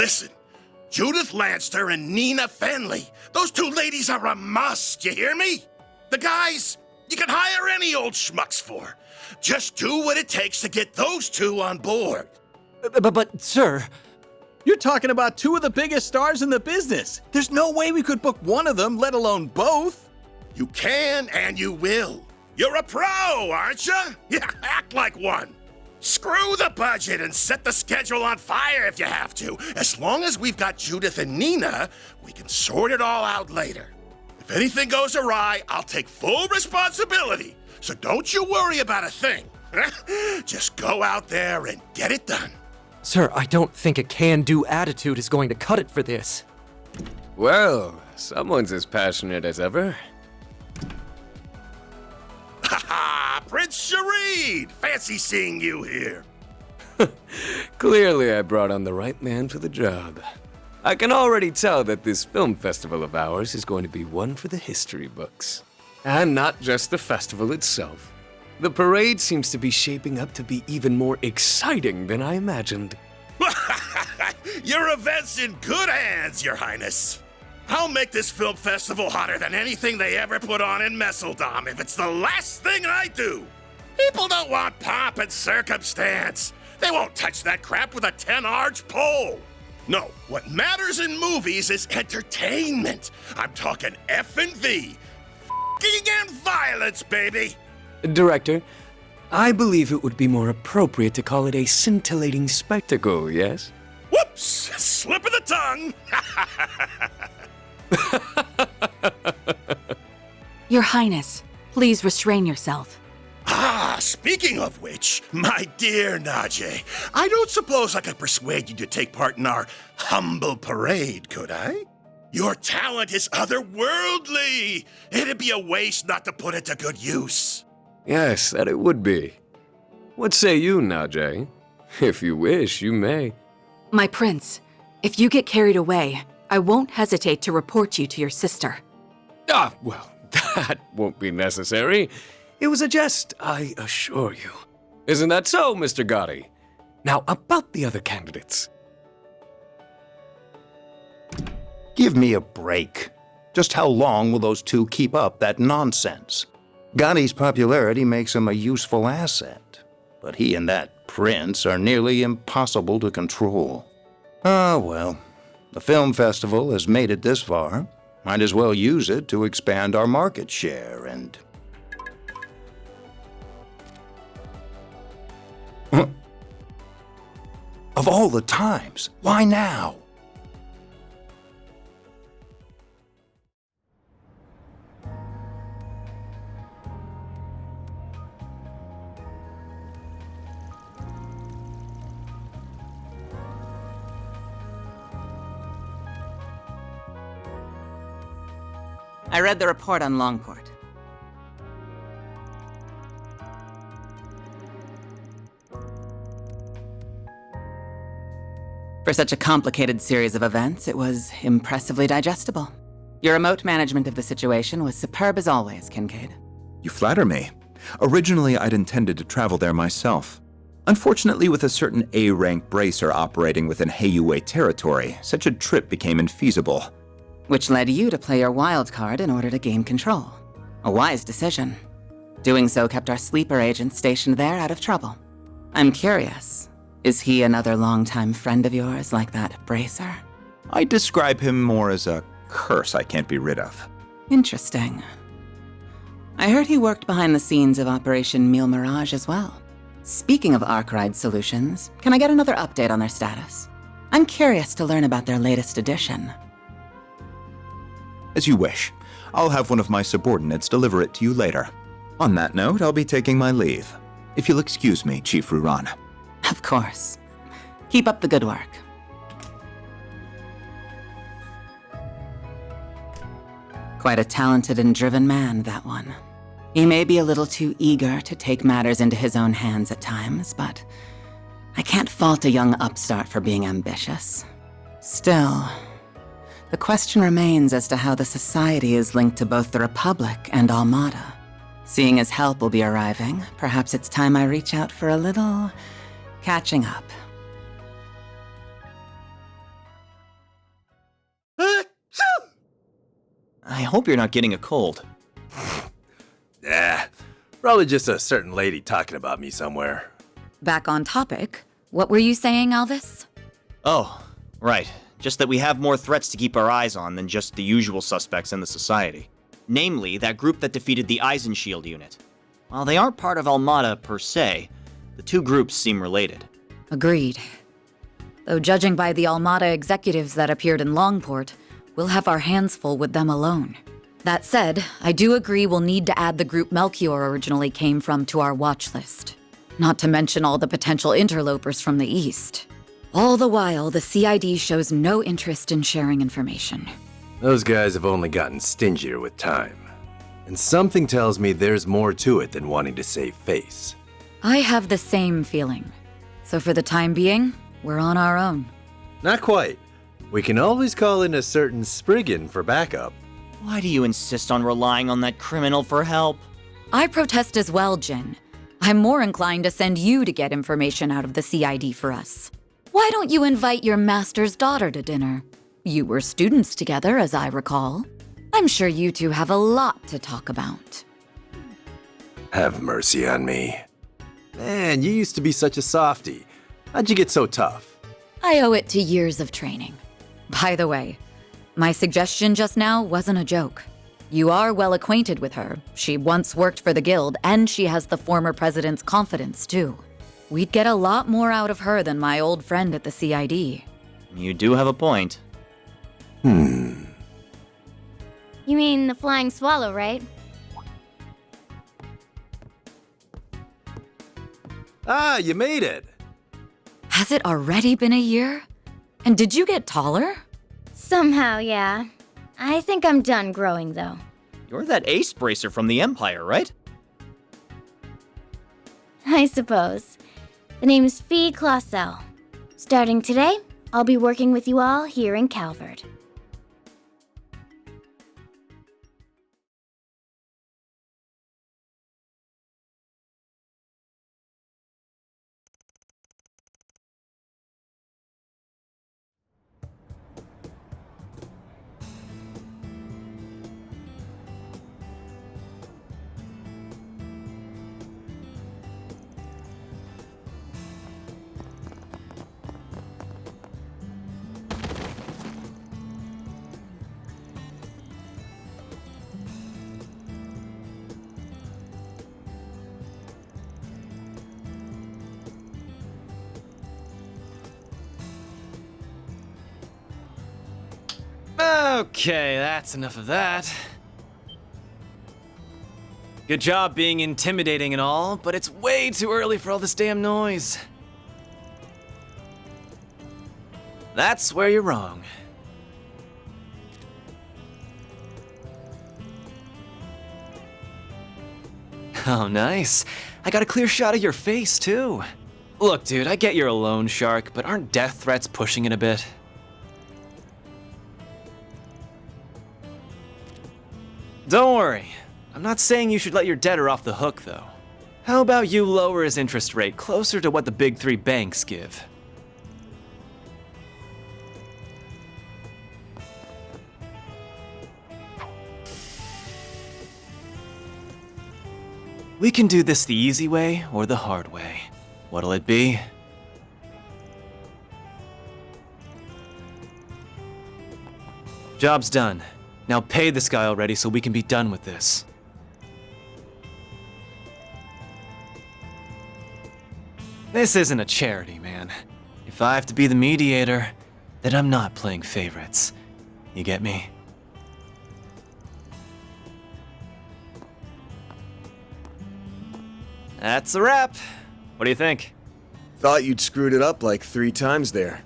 Listen, Judith Lanster and Nina Fenley. Those two ladies are a must, you hear me? The guys, you can hire any old schmucks for. Just do what it takes to get those two on board. But, sir... You're talking about two of the biggest stars in the business. There's no way we could book one of them, let alone both. You can and you will. You're a pro, aren't you? Yeah, act like one. Screw the budget and set the schedule on fire if you have to. As long as we've got Judith and Nina, we can sort it all out later. If anything goes awry, I'll take full responsibility. So don't you worry about a thing. Just go out there and get it done. Sir, I don't think a can-do attitude is going to cut it for this. Well, someone's as passionate as ever. Ha ha! Prince Sharid! Fancy seeing you here. Clearly I brought on the right man for the job. I can already tell that this film festival of ours is going to be one for the history books. And not just the festival itself. The parade seems to be shaping up to be even more exciting than I imagined. Your event's in good hands, Your Highness. I'll make this film festival hotter than anything they ever put on in Messeldom if it's the last thing I do. People don't want pomp and circumstance. They won't touch that crap with a 10-arch pole. No, what matters in movies is entertainment. I'm talking F&V. F***ing and violence, baby. Director, I believe it would be more appropriate to call it a scintillating spectacle, yes? Whoops! Slip of the tongue! Your Highness, please restrain yourself. Ah, speaking of which, my dear Najee, I don't suppose I could persuade you to take part in our humble parade, could I? Your talent is otherworldly. It'd be a waste not to put it to good use. Yes, that it would be. What say you, Najee? If you wish, you may. My prince, if you get carried away, I won't hesitate to report you to your sister. Ah, well, that won't be necessary. It was a jest, I assure you. Isn't that so, Mr. Gotti? Now, about the other candidates. Give me a break. Just how long will those two keep up that nonsense? Gotti's popularity makes him a useful asset, but he and that prince are nearly impossible to control. Ah, well, the film festival has made it this far. Might as well use it to expand our market share and... Of all the times, why now? I read the report on Longport. For such a complicated series of events, it was impressively digestible. Your remote management of the situation was superb as always, Kincaid. You flatter me. Originally, I'd intended to travel there myself. Unfortunately, with a certain A-rank bracer operating within Heiyue territory, such a trip became infeasible. Which led you to play your wild card in order to gain control. A wise decision. Doing so kept our sleeper agent stationed there out of trouble. I'm curious, is he another longtime friend of yours like that bracer? I describe him more as a curse I can't be rid of. Interesting. I heard he worked behind the scenes of Operation Meal Mirage as well. Speaking of Arkwright Solutions, can I get another update on their status? I'm curious to learn about their latest edition. As you wish. I'll have one of my subordinates deliver it to you later. On that note, I'll be taking my leave. If you'll excuse me, Chief Ruran. Of course. Keep up the good work. Quite a talented and driven man, that one. He may be a little too eager to take matters into his own hands at times, but I can't fault a young upstart for being ambitious. Still, the question remains as to how the Society is linked to both the Republic and Almada. Seeing as help will be arriving, perhaps it's time I reach out for a little catching up. I hope you're not getting a cold. Probably just a certain lady talking about me somewhere. Back on topic, what were you saying, Alvis? Oh, right. Just that we have more threats to keep our eyes on than just the usual suspects in the society. Namely, that group that defeated the Eisenshield unit. While they aren't part of Almada per se, the two groups seem related. Agreed. Though judging by the Almada executives that appeared in Longport, we'll have our hands full with them alone. That said, I do agree we'll need to add the group Melchior originally came from to our watch list. Not to mention all the potential interlopers from the east. All the while, the CID shows no interest in sharing information. Those guys have only gotten stingier with time. And something tells me there's more to it than wanting to save face. I have the same feeling. So for the time being, we're on our own. Not quite. We can always call in a certain Spriggan for backup. Why do you insist on relying on that criminal for help? I protest as well, Jin. I'm more inclined to send you to get information out of the CID for us. Why don't you invite your master's daughter to dinner? You were students together, as I recall. I'm sure you two have a lot to talk about. Have mercy on me. Man, you used to be such a softie. How'd you get so tough? I owe it to years of training. By the way, my suggestion just now wasn't a joke. You are well acquainted with her. She once worked for the guild, and she has the former president's confidence, too. We'd get a lot more out of her than my old friend at the CID. You do have a point. You mean the flying swallow, right? Ah, you made it! Has it already been a year? And did you get taller? Somehow, yeah. I think I'm done growing, though. You're that ace bracer from the Empire, right? I suppose. The name's Fee Clausel. Starting today, I'll be working with you all here in Calvard. Okay, that's enough of that. Good job being intimidating and all, but it's way too early for all this damn noise. That's where you're wrong. Oh, nice. I got a clear shot of your face, too. Look, dude, I get you're a loan shark, but aren't death threats pushing it a bit? Don't worry. I'm not saying you should let your debtor off the hook, though. How about you lower his interest rate closer to what the big three banks give? We can do this the easy way or the hard way. What'll it be? Job's done. Now pay this guy already so we can be done with this. This isn't a charity, man. If I have to be the mediator, then I'm not playing favorites. You get me? That's a wrap. What do you think? Thought you'd screwed it up like 3 times there.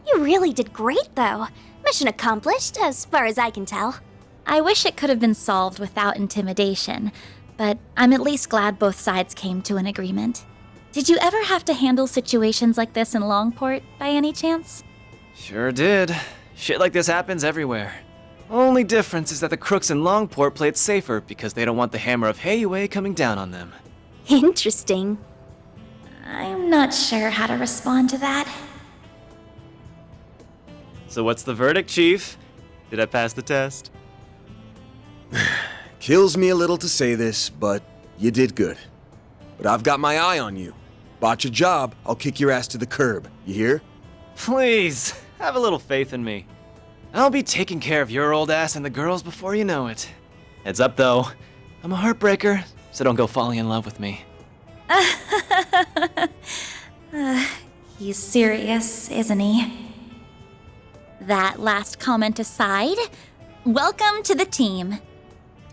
You really did great, though. Mission accomplished, as far as I can tell. I wish it could have been solved without intimidation, but I'm at least glad both sides came to an agreement. Did you ever have to handle situations like this in Longport, by any chance? Sure did. Shit like this happens everywhere. Only difference is that the crooks in Longport play it safer because they don't want the hammer of Heyue coming down on them. Interesting. I'm not sure how to respond to that. So what's the verdict, Chief? Did I pass the test? Kills me a little to say this, but you did good. But I've got my eye on you. Botch a job, I'll kick your ass to the curb. You hear? Please, have a little faith in me. I'll be taking care of your old ass and the girls before you know it. Heads up, though. I'm a heartbreaker, so don't go falling in love with me. He's serious, isn't he? That last comment aside, welcome to the team.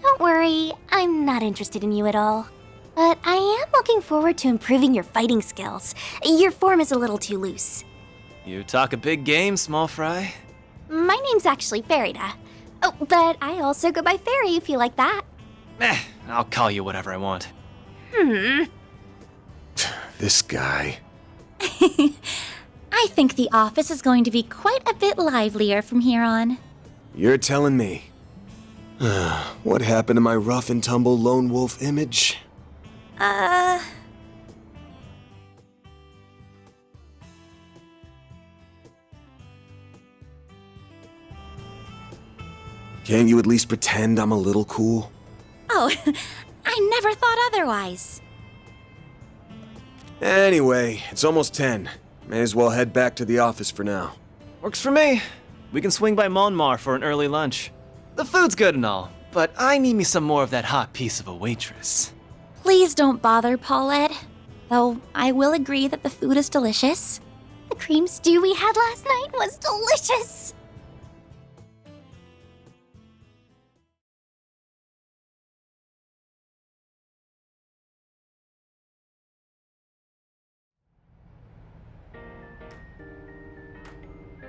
Don't worry, I'm not interested in you at all. But I am looking forward to improving your fighting skills. Your form is a little too loose. You talk a big game, small fry. My name's actually Farida. Oh, but I also go by Fairy if you like that. I'll call you whatever I want. This guy. I think the office is going to be quite a bit livelier from here on. You're telling me. What happened to my rough and tumble lone wolf image? Can't you at least pretend I'm a little cool? Oh, I never thought otherwise. Anyway, it's almost 10. May as well head back to the office for now. Works for me. We can swing by Monmar for an early lunch. The food's good and all, but I need me some more of that hot piece of a waitress. Please don't bother, Paulette. Though I will agree that the food is delicious. The cream stew we had last night was delicious.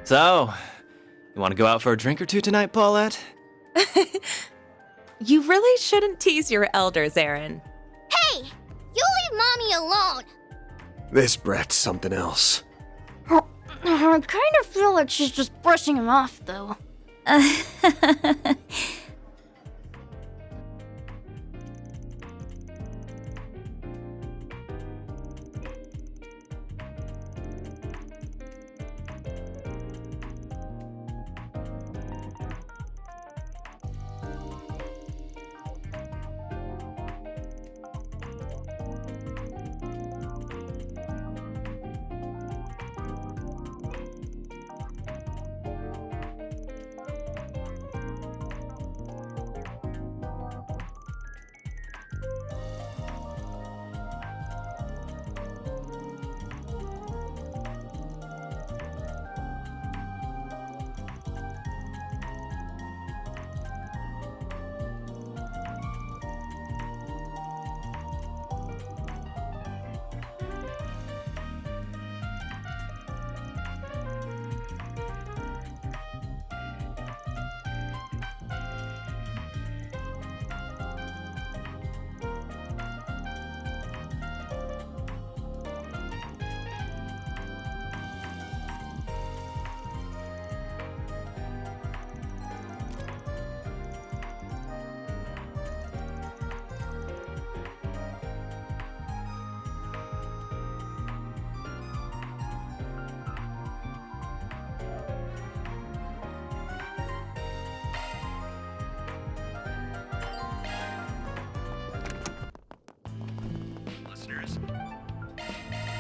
So, you want to go out for a drink or two tonight, Paulette? You really shouldn't tease your elders, Aaron. Hey! You leave Mommy alone! This brat's something else. I kind of feel like she's just brushing him off, though.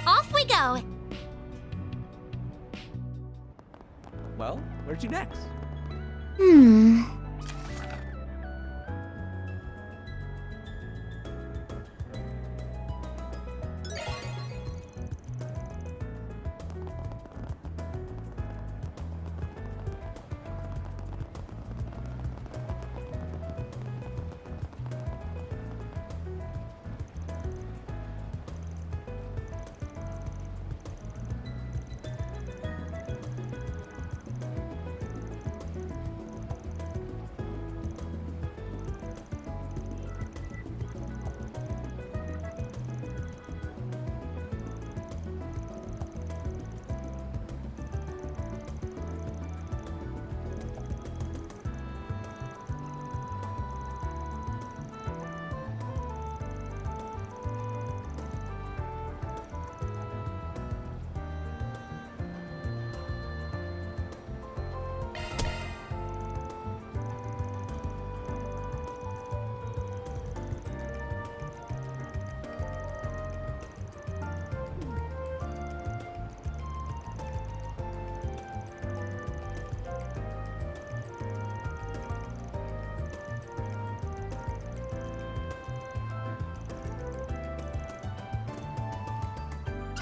Off we go! Well, where'd you next?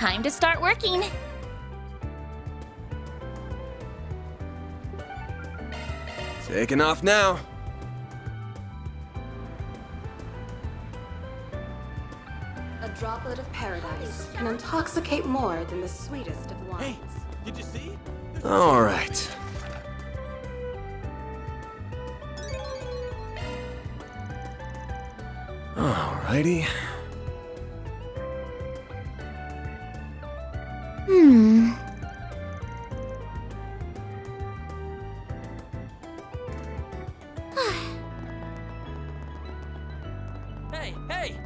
Time to start working. Taking off now. A droplet of paradise can intoxicate more than the sweetest of wines. Hey, did you see? All right. Alrighty. Hey, hey!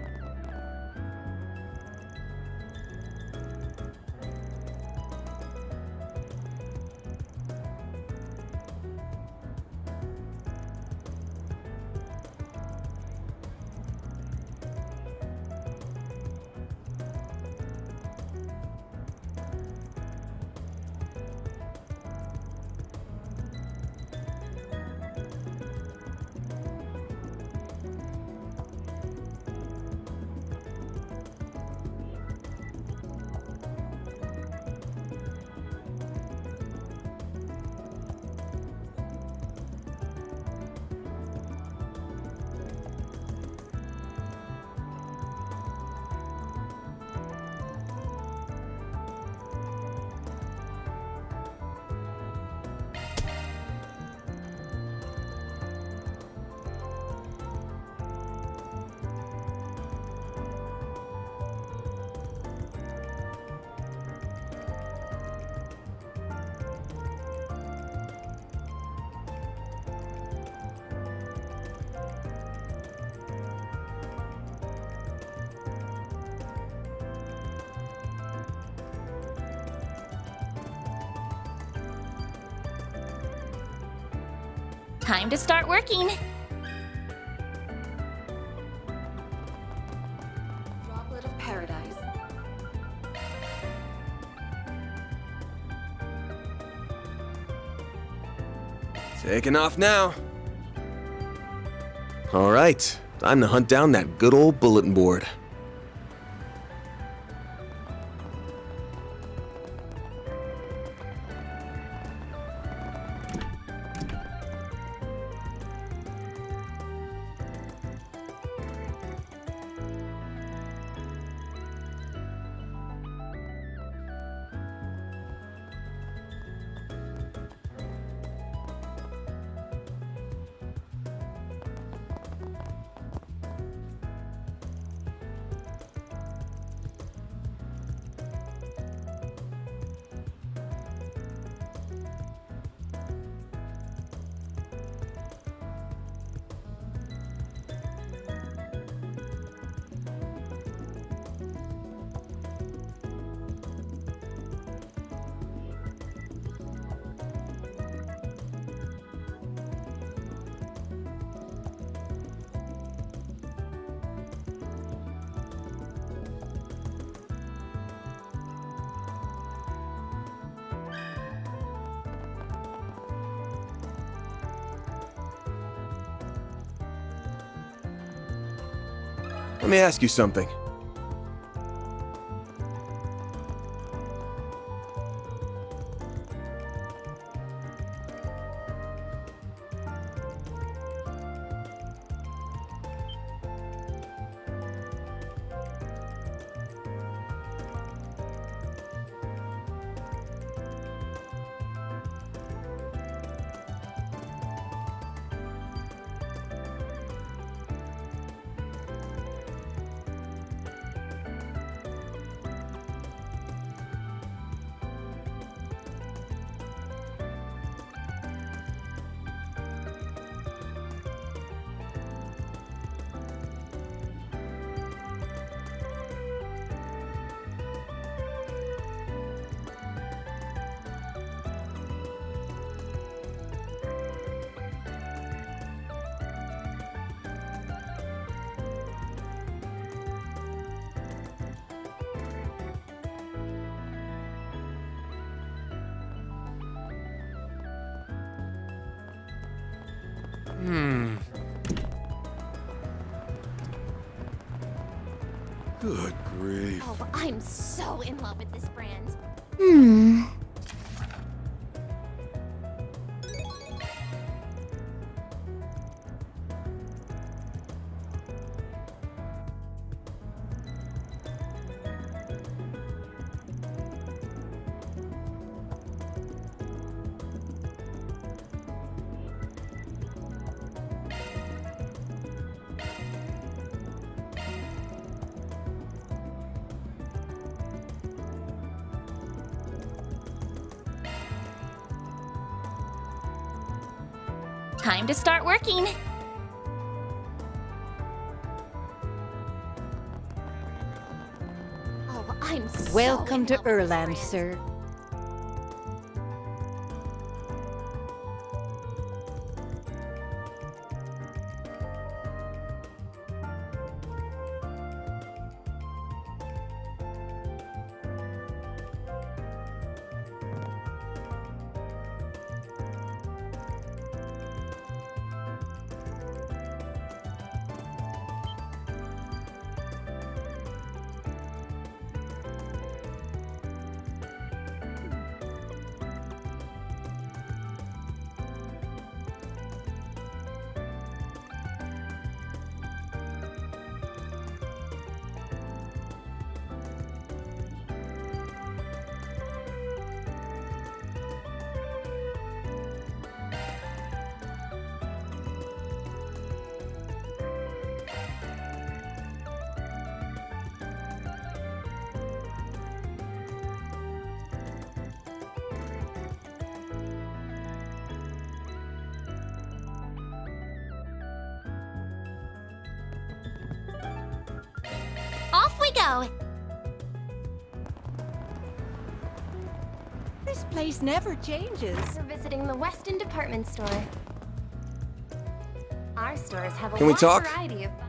Time to start working. Droplet of paradise. Taking off now. All right, time to hunt down that good old bulletin board. Let me ask you something. Good grief. Oh, I'm so in love with this brand. Time to start working. Oh, I'm so Welcome to Erland, sir. Off we go. This place never changes. We're visiting the Weston department store. Our stores have a Can we wide talk? variety of fun.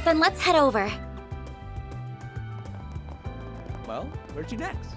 Then let's head over. Well, where'd you next?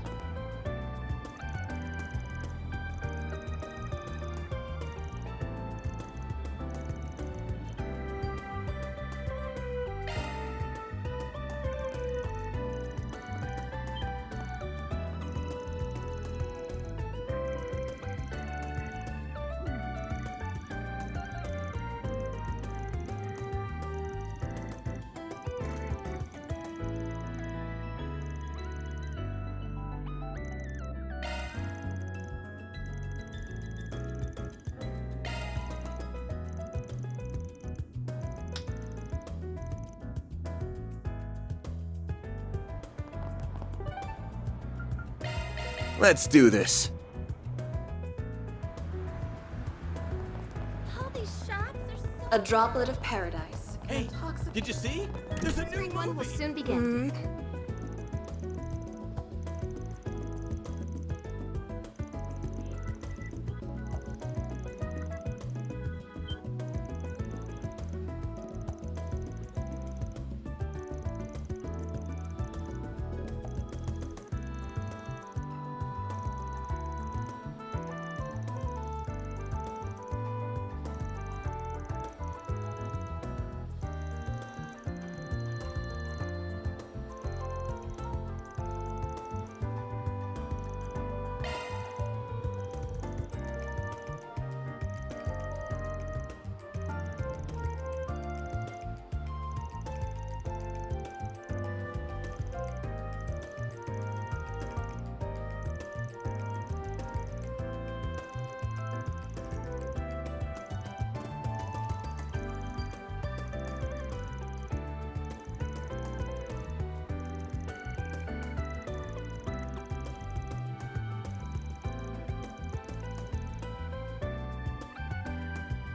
Let's do this. All these shops are so... A droplet of paradise. Hey, did you see? There's a new One will movie. soon begin.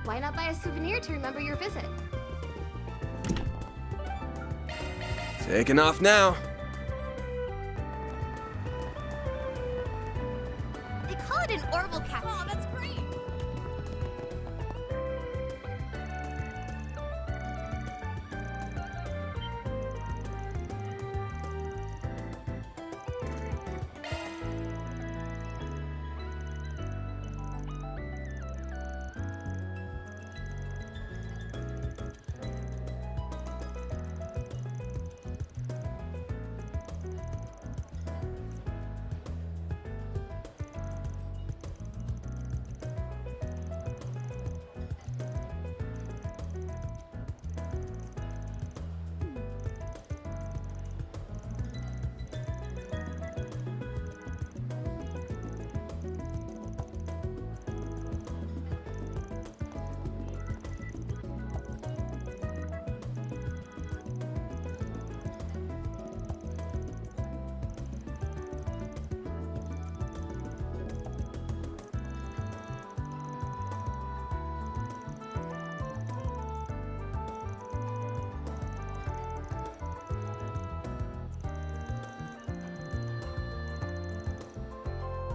Why not buy a souvenir to remember your visit? Taking off now. They call it an Orbital Cafe. Oh, that's great!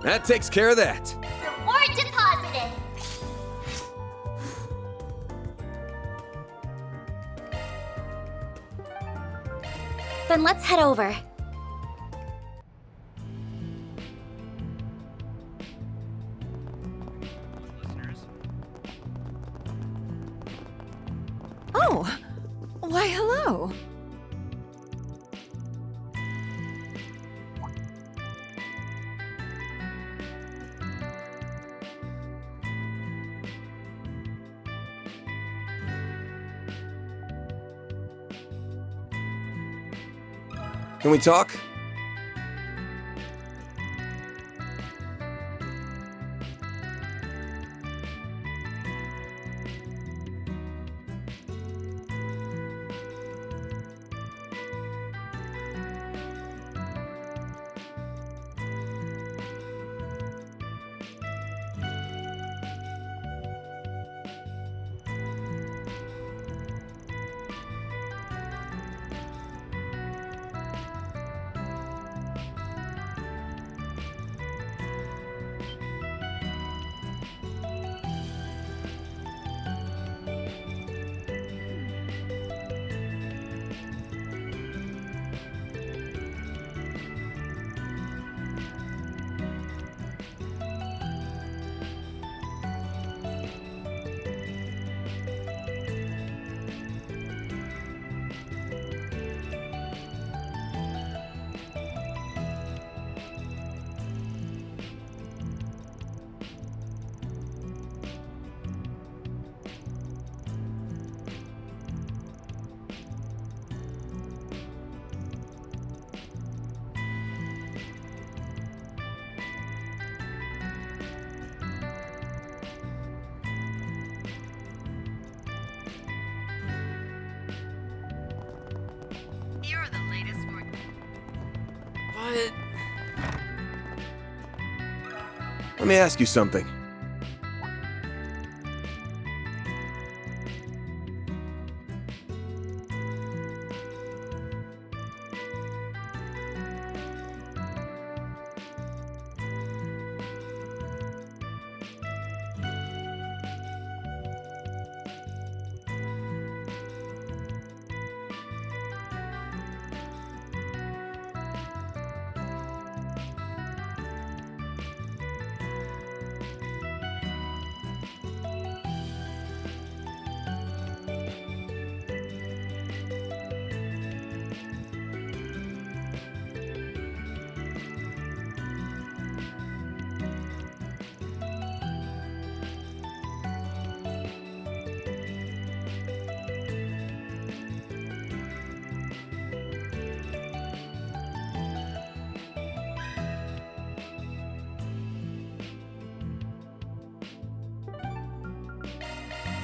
That takes care of that. Reward deposited! Then let's head over. Oh, why hello. Can we talk? Here are the latest for... What? Let me ask you something.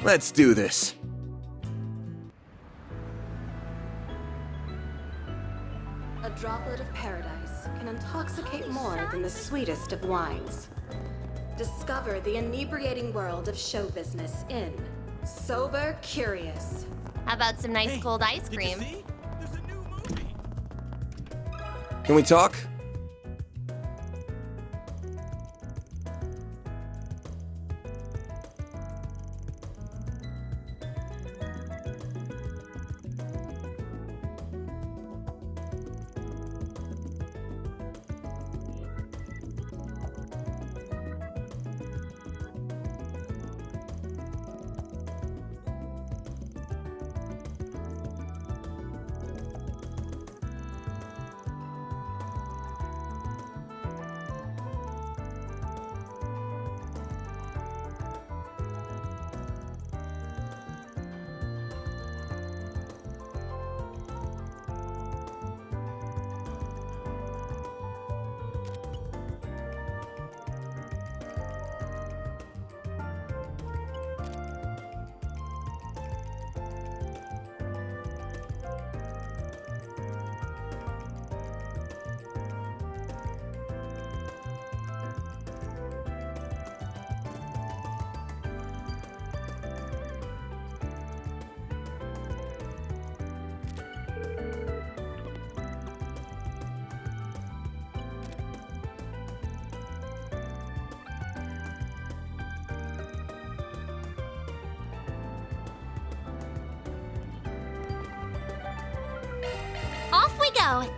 Let's do this. A droplet of paradise can intoxicate more than the sweetest of wines. Discover the inebriating world of show business in Sober curious. How about some nice cold ice cream? Can we talk? Off we go!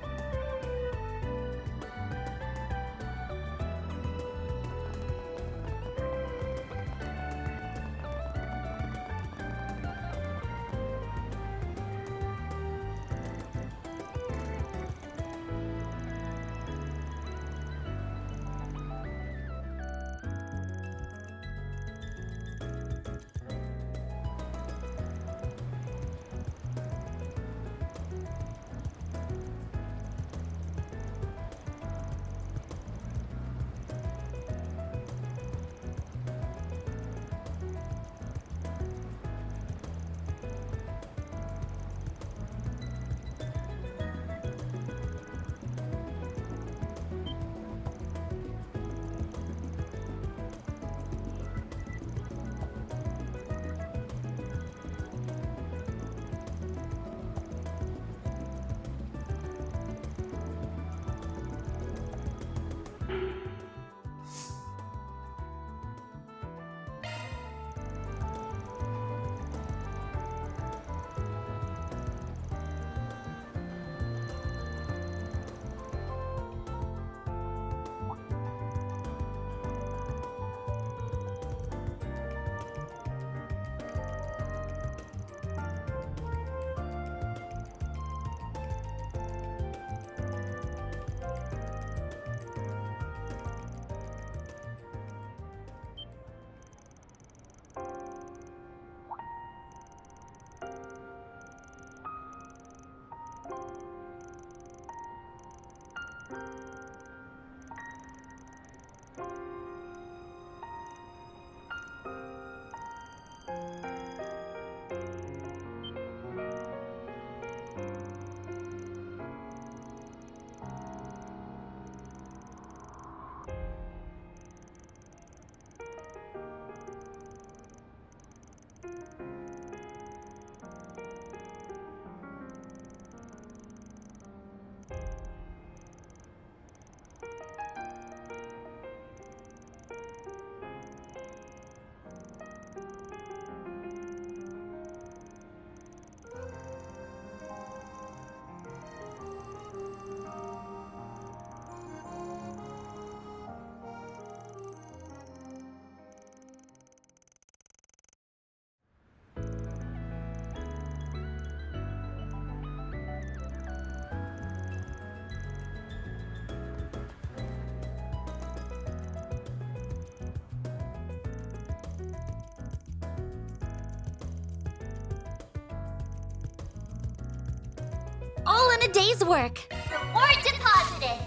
All in a day's work. Reward deposited.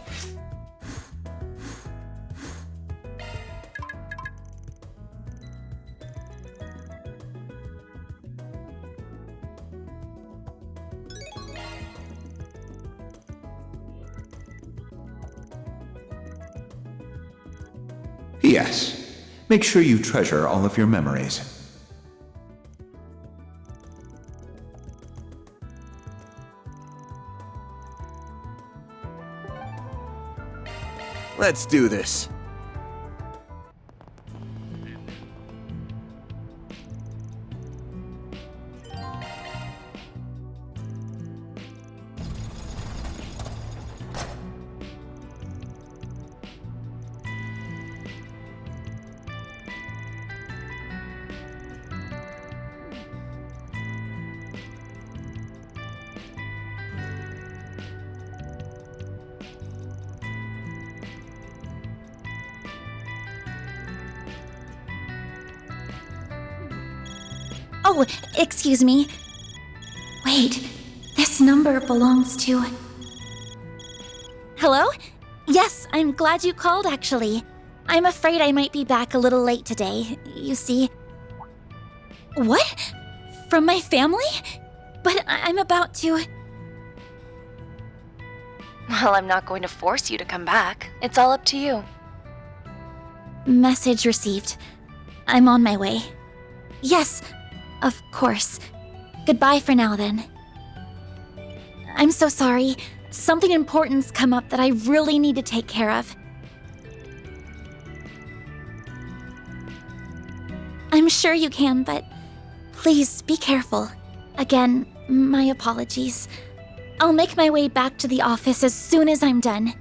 P.S. Make sure you treasure all of your memories. Let's do this. Oh, excuse me. Wait, this number belongs to... Hello? Yes, I'm glad you called, actually. I'm afraid I might be back a little late today, you see. What? From my family? But I'm about to... Well, I'm not going to force you to come back. It's all up to you. Message received. I'm on my way. Yes, of course. Goodbye for now, then. I'm so sorry. Something important's come up that I really need to take care of. I'm sure you can, but please be careful. Again, my apologies. I'll make my way back to the office as soon as I'm done.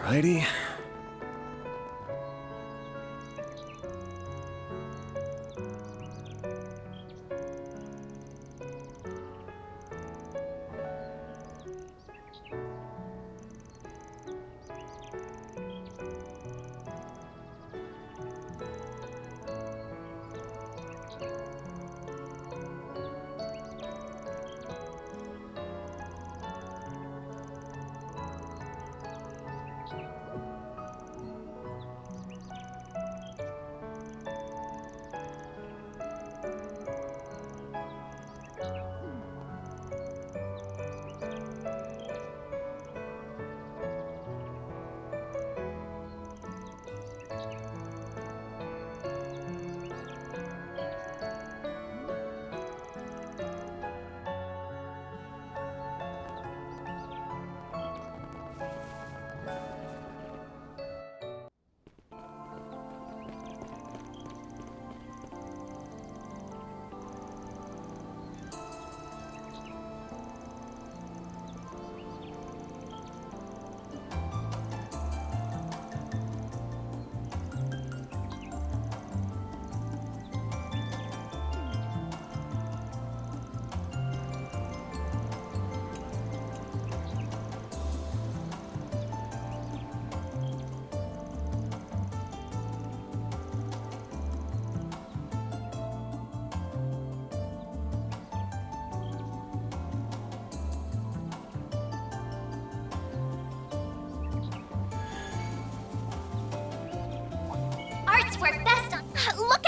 Alrighty. Arts work best on. Look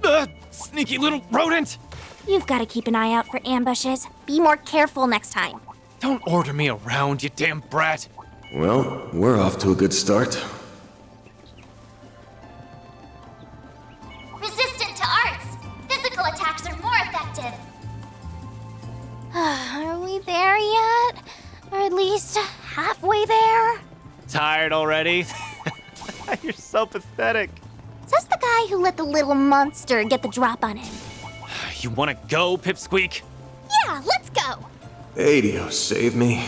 out! Sneaky little rodent! You've got to keep an eye out for ambushes. Be more careful next time. Don't order me around, you damn brat! Well, we're off to a good start. Resistant to arts. Physical attacks are more effective. Are we there yet? Or at least halfway there? Tired already? You're so pathetic. Says the guy who let the little monster get the drop on him. You wanna go, Pipsqueak? Yeah, let's go. Adio, save me.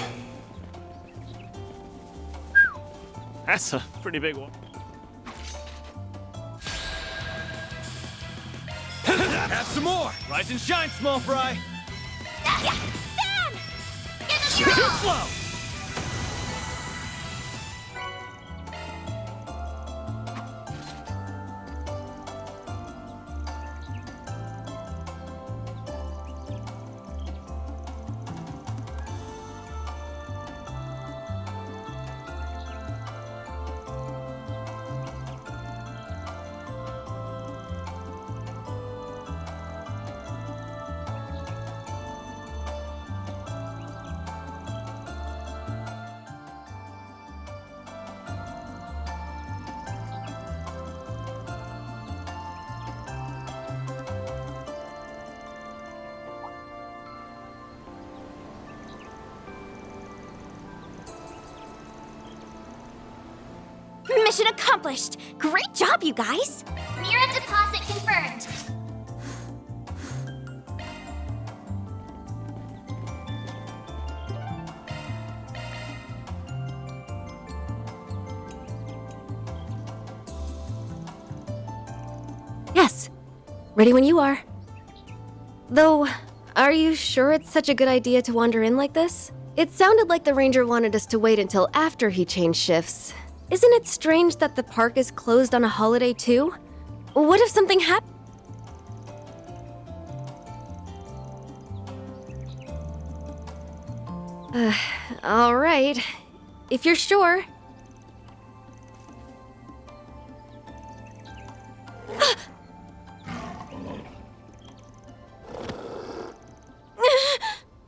That's a pretty big one. Have some more! Rise and shine, small fry! Ben! Give us your Too all! slow! Mission accomplished! Great job, you guys! Mirror deposit confirmed. Yes. Ready when you are. Though, are you sure it's such a good idea to wander in like this? It sounded like the ranger wanted us to wait until after he changed shifts. Isn't it strange that the park is closed on a holiday too? What if something happened? All right. If you're sure.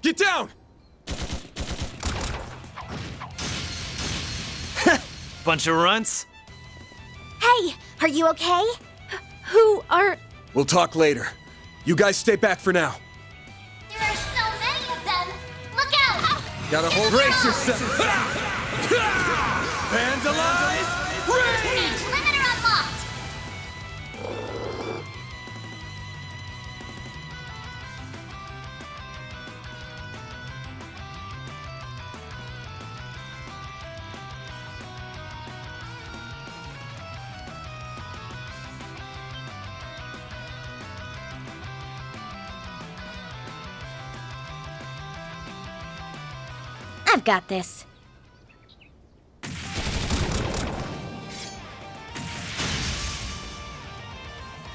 Get down! Bunch of runts? Hey, are you okay? Who are... We'll talk later. You guys stay back for now. There are so many of them! Look out! Gotta hold. Brace yourself! Vandalize! Rage! Limiter unlocked! I've got this.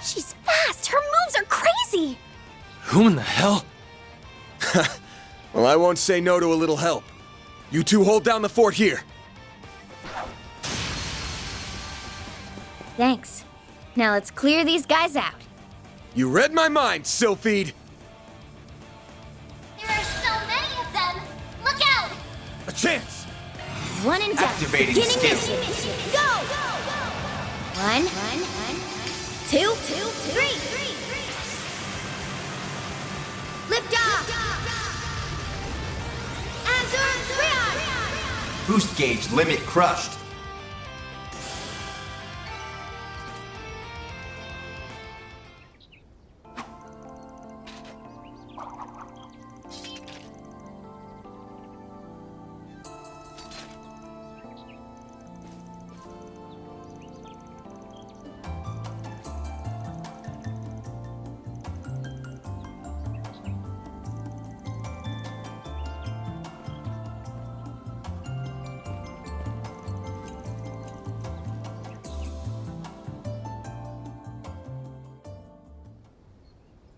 She's fast! Her moves are crazy! Who in the hell? Well, I won't say no to a little help. You two hold down the fort here. Thanks. Now let's clear these guys out. You read my mind, Sylphide. There are so many of them! Look out! A chance! One and done. Activating Beginning skill. mission. Go! One, two, three. Lift off! Azure Rion! Boost gauge limit crushed.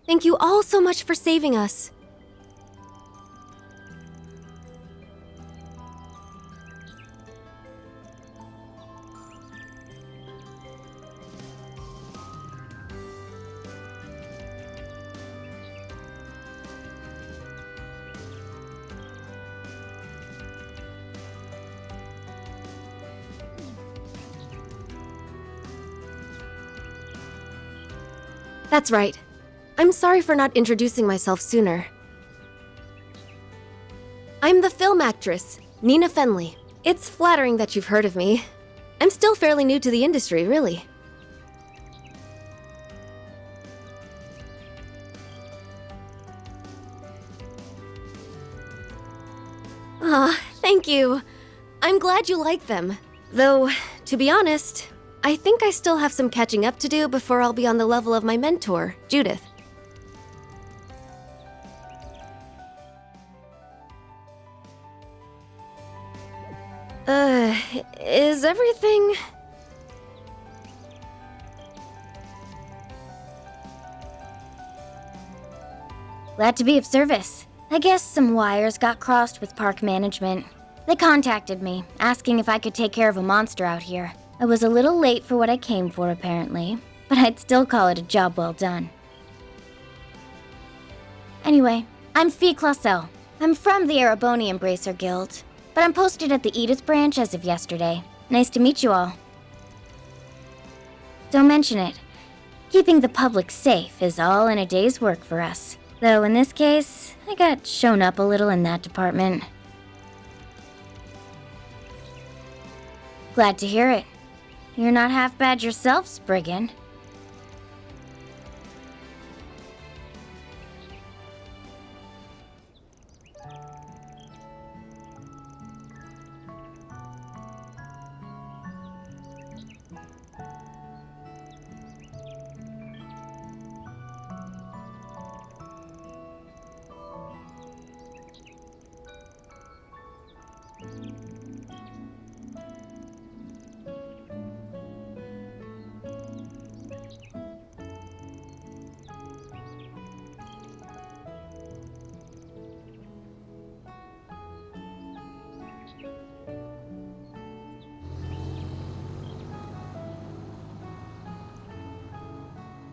Thank you all so much for saving us. That's right. I'm sorry for not introducing myself sooner. I'm the film actress, Nina Fenley. It's flattering that you've heard of me. I'm still fairly new to the industry, really. Aw, thank you. I'm glad you like them. Though, to be honest, I think I still have some catching up to do before I'll be on the level of my mentor, Judith. Is everything... Glad to be of service. I guess some wires got crossed with park management. They contacted me, asking if I could take care of a monster out here. I was a little late for what I came for, apparently, but I'd still call it a job well done. Anyway, I'm Fee Clausel. I'm from the Ereboni Embracer Guild, but I'm posted at the Edith branch as of yesterday. Nice to meet you all. Don't mention it. Keeping the public safe is all in a day's work for us. Though in this case, I got shown up a little in that department. Glad to hear it. You're not half bad yourself, Spriggan.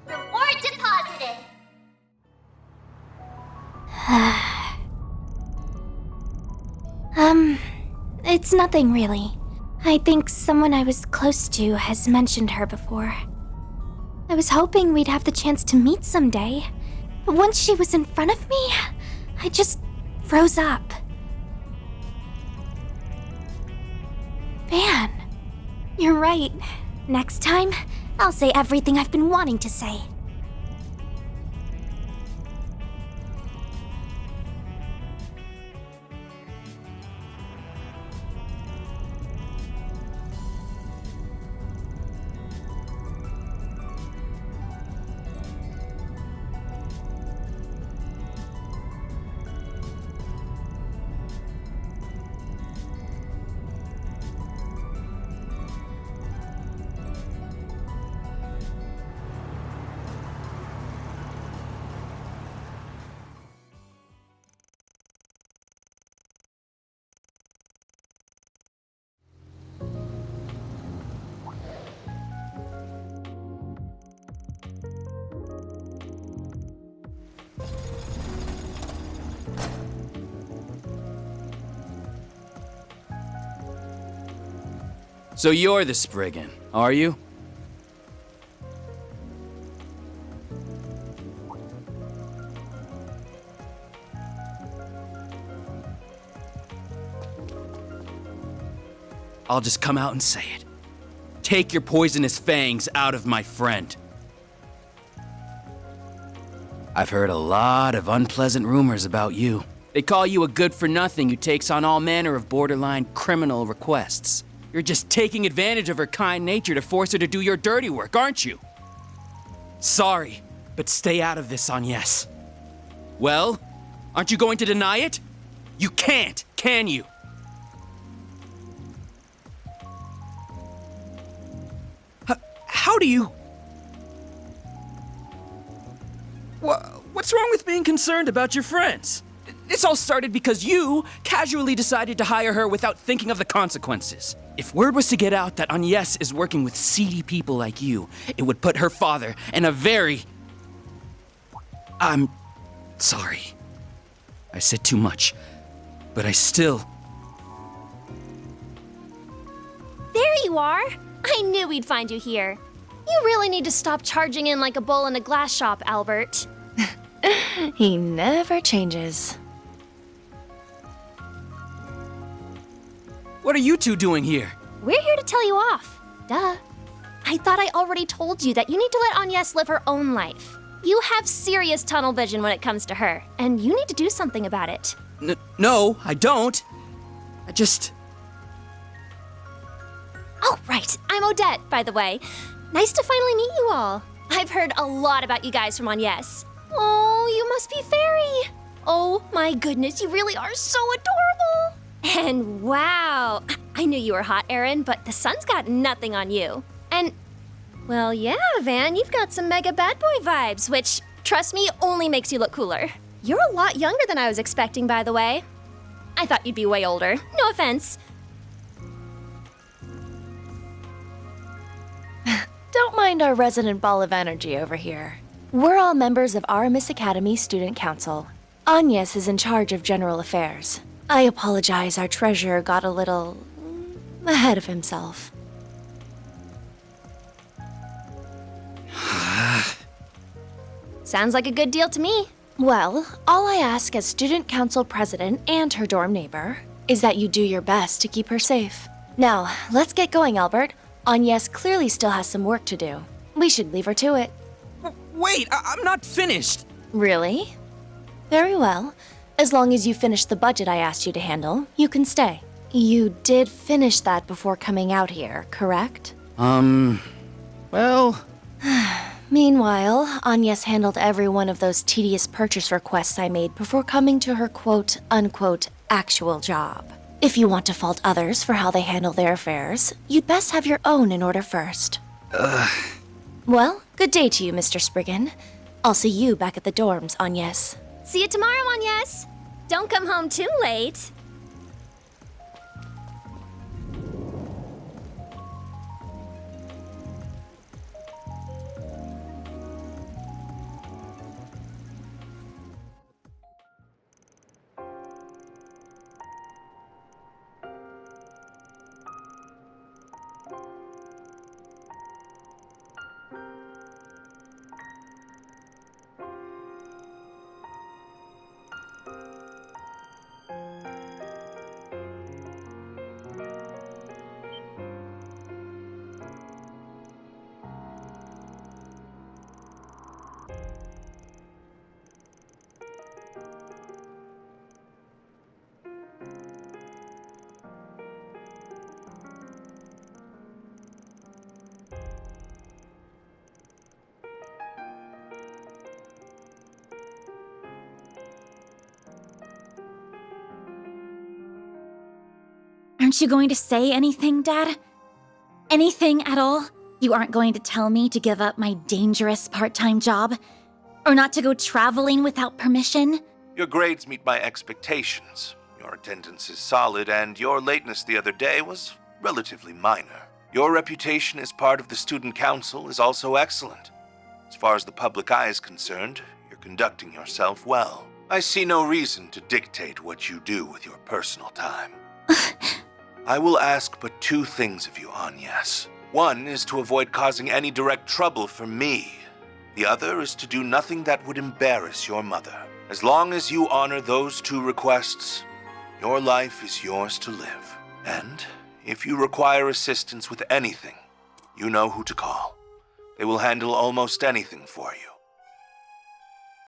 Reward deposited. It's nothing really. I think someone I was close to has mentioned her before. I was hoping we'd have the chance to meet someday, but once she was in front of me, I just froze up. Van, you're right. Next time, I'll say everything I've been wanting to say. So you're the Spriggan, are you? I'll just come out and say it. Take your poisonous fangs out of my friend. I've heard a lot of unpleasant rumors about you. They call you a good-for-nothing who takes on all manner of borderline criminal requests. You're just taking advantage of her kind nature to force her to do your dirty work, aren't you? Sorry, but stay out of this, Agnes. Well, aren't you going to deny it? You can't, can you? How do you... What's wrong with being concerned about your friends? This all started because you casually decided to hire her without thinking of the consequences. If word was to get out that Agnes is working with seedy people like you, it would put her father in a very... I'm sorry. I said too much, but I still... There you are! I knew we'd find you here. You really need to stop charging in like a bull in a glass shop, Albert. He never changes. What are you two doing here? We're here to tell you off. Duh. I thought I already told you that you need to let Agnes live her own life. You have serious tunnel vision when it comes to her, and you need to do something about it. No, I don't. I just... Oh, right. I'm Odette, by the way. Nice to finally meet you all. I've heard a lot about you guys from Agnes. Oh, you must be fairy. Oh my goodness, you really are so adorable. And wow, I knew you were hot, Erin, but the sun's got nothing on you. And, well, yeah, Van, you've got some mega bad boy vibes, which, trust me, only makes you look cooler. You're a lot younger than I was expecting, by the way. I thought you'd be way older. No offense. Don't mind our resident ball of energy over here. We're all members of Aramis Academy Student Council. Agnes is in charge of general affairs. I apologize, our treasurer got a little... ahead of himself. Sounds like a good deal to me. Well, all I ask as student council president and her dorm neighbor is that you do your best to keep her safe. Now, let's get going, Albert. Agnes clearly still has some work to do. We should leave her to it. Wait, I'm not finished. Really? Very well. As long as you finish the budget I asked you to handle, you can stay. You did finish that before coming out here, correct? Well... Meanwhile, Agnes handled every one of those tedious purchase requests I made before coming to her quote-unquote actual job. If you want to fault others for how they handle their affairs, you'd best have your own in order first. Well, good day to you, Mr. Spriggan. I'll see you back at the dorms, Agnes. See you tomorrow, Agnes. Don't come home too late. Aren't you going to say anything, Dad? Anything at all? You aren't going to tell me to give up my dangerous part-time job? Or not to go traveling without permission? Your grades meet my expectations. Your attendance is solid, and your lateness the other day was relatively minor. Your reputation as part of the student council is also excellent. As far as the public eye is concerned, you're conducting yourself well. I see no reason to dictate what you do with your personal time. I will ask but two things of you, Agnes. One is to avoid causing any direct trouble for me. The other is to do nothing that would embarrass your mother. As long as you honor those two requests, your life is yours to live. And if you require assistance with anything, you know who to call. They will handle almost anything for you.